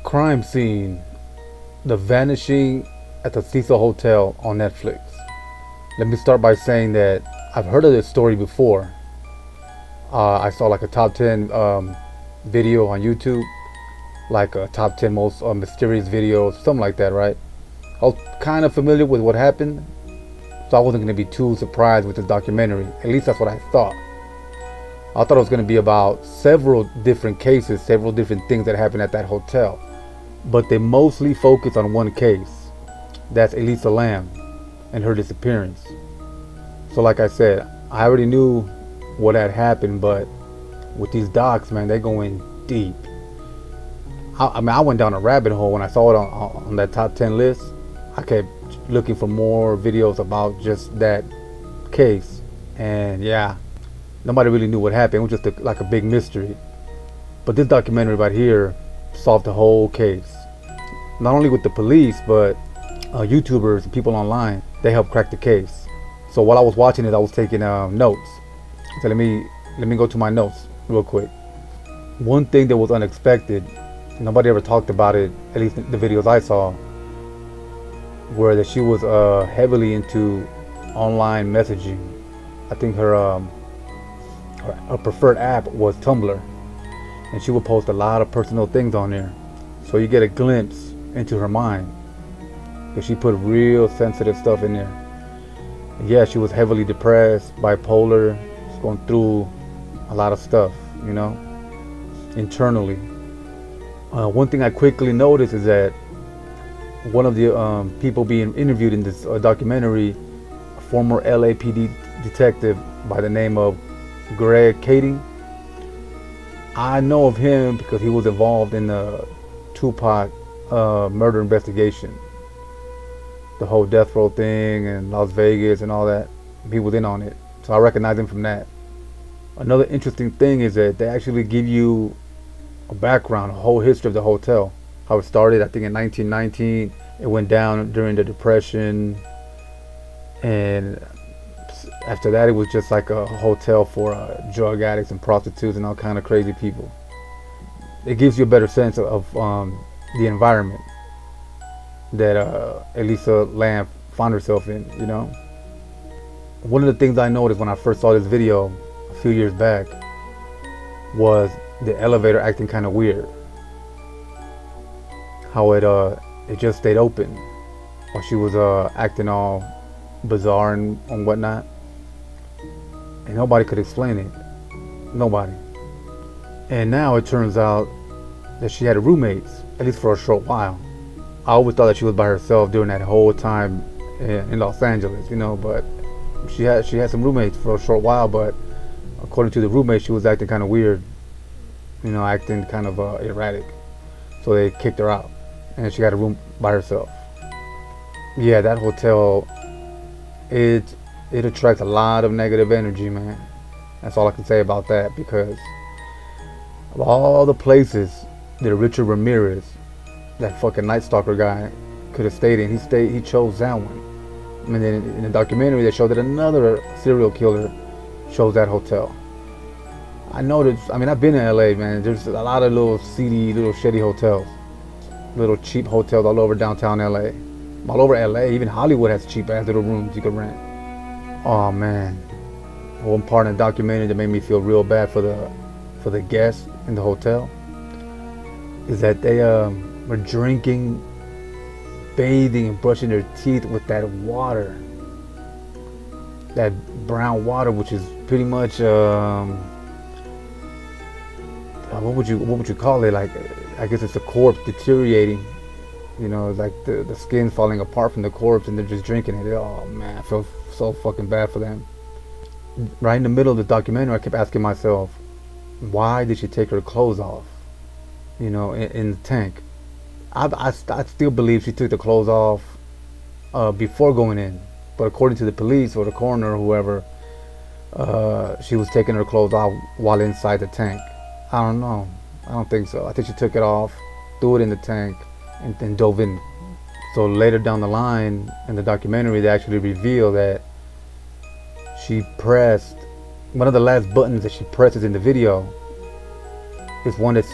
crime scene, The Vanishing at the Cecil Hotel on Netflix. Let me start by saying that I've heard of this story before. I saw like a top 10 video on YouTube, like a top 10 most mysterious videos, something like that, right? I was kind of familiar with what happened, so I wasn't going to be too surprised with this documentary. At least that's what I thought. I thought it was going to be about several different cases, several different things that happened at that hotel. But they mostly focus on one case. That's Elisa Lam and her disappearance. So like I said, I already knew what had happened, but with these docs, man, they go in deep. I mean, I went down a rabbit hole when I saw it on that top 10 list. I kept looking for more videos about just that case. And yeah, nobody really knew what happened. It was just like a big mystery. But this documentary right here solved the whole case. Not only with the police, but YouTubers and people online, they helped crack the case. So while I was watching it, I was taking notes. So let me go to my notes real quick. One thing that was unexpected, nobody ever talked about it, at least the videos I saw, were that she was heavily into online messaging. I think her preferred app was Tumblr, and she would post a lot of personal things on there. So you get a glimpse into her mind, because she put real sensitive stuff in there. And yeah, she was heavily depressed, bipolar, just going through a lot of stuff, you know, internally. One thing I quickly noticed is that one of the people being interviewed in this documentary, a former LAPD detective by the name of Greg Kading. I know of him because he was involved in the Tupac murder investigation, the whole death row thing in Las Vegas and all that. He was in on it, so I recognize him from that. Another interesting thing is that they actually give you a background, a whole history of the hotel, how it started. I think in 1919, it went down during the Depression, and after that it was just like a hotel for drug addicts and prostitutes and all kind of crazy people. It gives you a better sense of the environment that Elisa Lam found herself in, you know. One of the things I noticed when I first saw this video a few years back was the elevator acting kind of weird. How it just stayed open while she was acting all bizarre and whatnot, and nobody could explain it. Nobody. And now it turns out that she had roommates, at least for a short while. I always thought that she was by herself during that whole time in Los Angeles, you know, but she had some roommates for a short while. But according to the roommate, she was acting kind of weird, you know, acting kind of erratic. So they kicked her out, and she got a room by herself. Yeah, that hotel, it attracts a lot of negative energy, man. That's all I can say about that, because of all the places that Richard Ramirez, that fucking Night Stalker guy, could have stayed in, he chose that one. I mean, in the documentary they showed that another serial killer chose that hotel. I know that, I mean, I've been in LA, man. There's a lot of little seedy, little shitty hotels, little cheap hotels all over downtown LA. All over LA, even Hollywood has cheap ass little rooms you can rent. Oh man, one part in the documentary that made me feel real bad for the guests in the hotel is that they were drinking, bathing, and brushing their teeth with that water, that brown water, which is pretty much what would you call it? Like, I guess it's a corpse deteriorating. You know, like the skin falling apart from the corpse, and they're just drinking it. Oh man, I feel so fucking bad for them. Right in the middle of the documentary, I kept asking myself, why did she take her clothes off? You know, in the tank. I still believe she took the clothes off before going in, but according to the police or the coroner or whoever, she was taking her clothes off while inside the tank. I don't know. I don't think so. I think she took it off, threw it in the tank, and then dove in. So later down the line in the documentary, they actually reveal that she pressed one of the last buttons that she presses in the video It's one that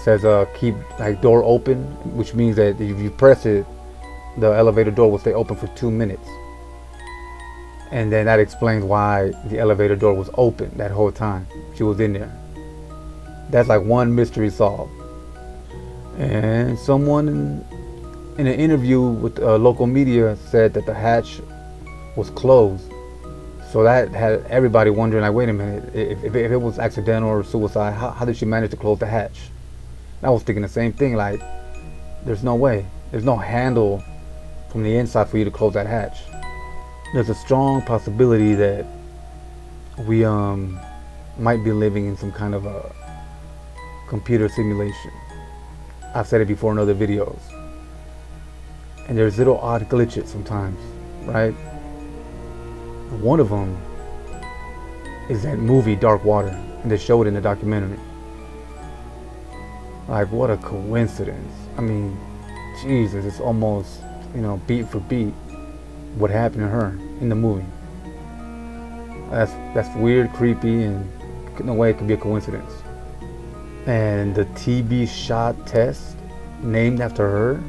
says keep like door open, which means that if you press it, the elevator door will stay open for 2 minutes. And then that explains why the elevator door was open that whole time she was in there. That's like one mystery solved. And someone in an interview with local media said that the hatch was closed. So that had everybody wondering, like, wait a minute, if it was accidental or suicide, how did she manage to close the hatch? And I was thinking the same thing, like, there's no way. There's no handle from the inside for you to close that hatch. There's a strong possibility that we might be living in some kind of a computer simulation. I've said it before in other videos. And there's little odd glitches sometimes, right? One of them is that movie Dark Water, and they showed it in the documentary. Like, what a coincidence. I mean, Jesus, it's almost, beat for beat what happened to her in the movie. That's weird, creepy, and no way it could be a coincidence. And the TB shot test named after her,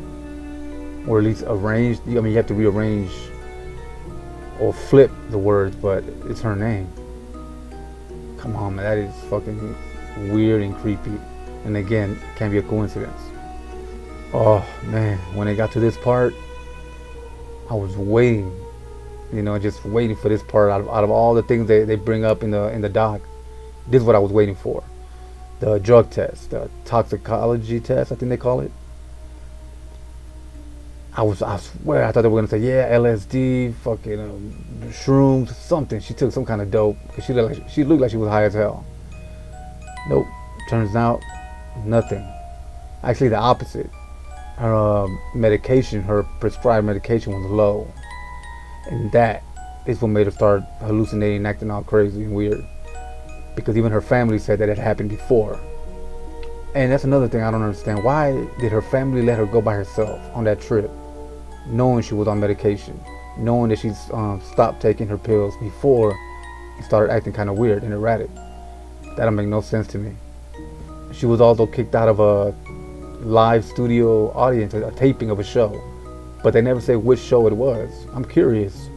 or at least arranged. You have to rearrange or flip the words, but it's her name. Come on, man, that is fucking weird and creepy. And again, can't be a coincidence. Oh man, when it got to this part, I was waiting, just waiting for this part. Out of all the things they bring up in the doc, this is what I was waiting for. The drug test, the toxicology test, I think they call it. I swear, I thought they were gonna say, yeah, LSD, fucking shrooms, something. She took some kind of dope, because she looked like she was high as hell. Nope. Turns out, nothing. Actually, the opposite. Her medication, her prescribed medication, was low, and that is what made her start hallucinating, acting all crazy and weird. Because even her family said that it happened before. And that's another thing I don't understand. Why did her family let her go by herself on that trip, knowing she was on medication, knowing that she's stopped taking her pills before and started acting kind of weird and erratic? That don't make no sense to me. She was also kicked out of a live studio audience, a taping of a show, but they never say which show it was. I'm curious.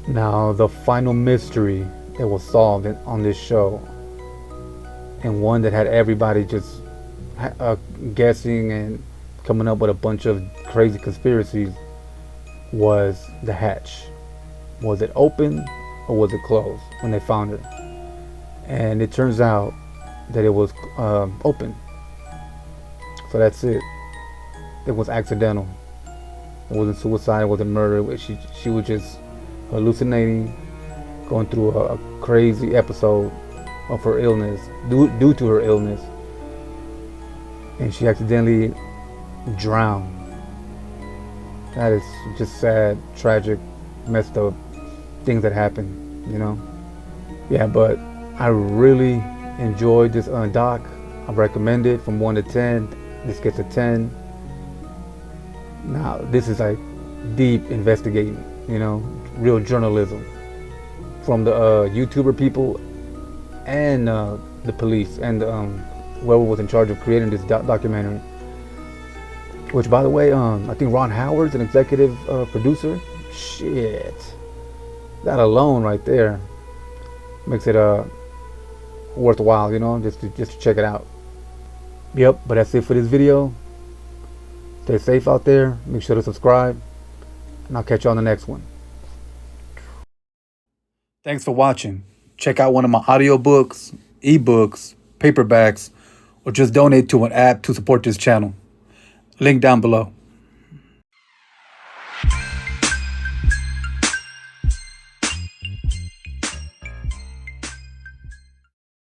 Now, the final mystery that was solved on this show, and one that had everybody just guessing and coming up with a bunch of crazy conspiracies, was the hatch. Was it open or was it closed when they found her? And it turns out that it was open. So that's it. It was accidental. It wasn't suicide. It wasn't murder. She was just hallucinating, going through a crazy episode of her illness, due to her illness, and she accidentally drowned. That is just sad, tragic, messed up things that happen, Yeah, but I really enjoyed this doc. I recommend it from 1 to 10. This gets a 10. Now, this is like deep investigating, real journalism from the YouTuber people and the police and whoever was in charge of creating this documentary. Which, by the way, I think Ron Howard's an executive producer. Shit, that alone right there makes it worthwhile, just to check it out. Yep, but that's it for this video. Stay safe out there. Make sure to subscribe, and I'll catch you on the next one. Thanks for watching. Check out one of my audiobooks, ebooks, paperbacks, or just donate to an app to support this channel. Link down below.